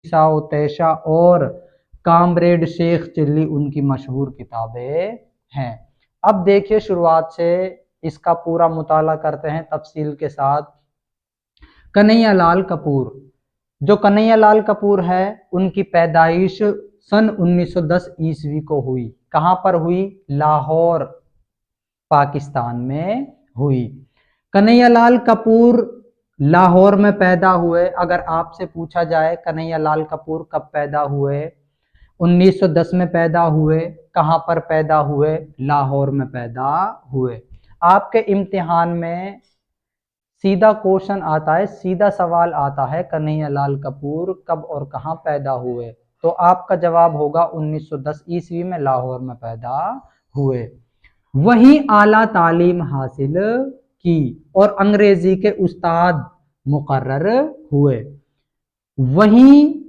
तेशा और comrade Sheikh chilli उनकी मशहूर किताबें हैं। अब देखिए शुरुआत से इसका पूरा मुताला करते हैं तफसील के साथ। कन्हैयालाल कपूर, जो कन्हैयालाल कपूर है उनकी पैदाइश सन 1910 ईस्वी को हुई। कहां पर हुई? लाहौर पाकिस्तान में हुई। कन्हैयालाल कपूर लाहौर में पैदा हुए। अगर आपसे पूछा जाए कन्हैयालाल कपूर कब पैदा हुए? 1910 में पैदा हुए। कहां पर पैदा हुए? लाहौर में पैदा हुए। आपके इम्तिहान में सीधा क्वेश्चन आता है, सीधा सवाल आता है, कन्हैयालाल कपूर कब और कहां पैदा हुए? तो आपका जवाब होगा 1910 ईस्वी में लाहौर में पैदा हुए। वहीं आला तालीम हासिल की और अंग्रेजी के उस्ताद मुकर्रर हुए। वहीं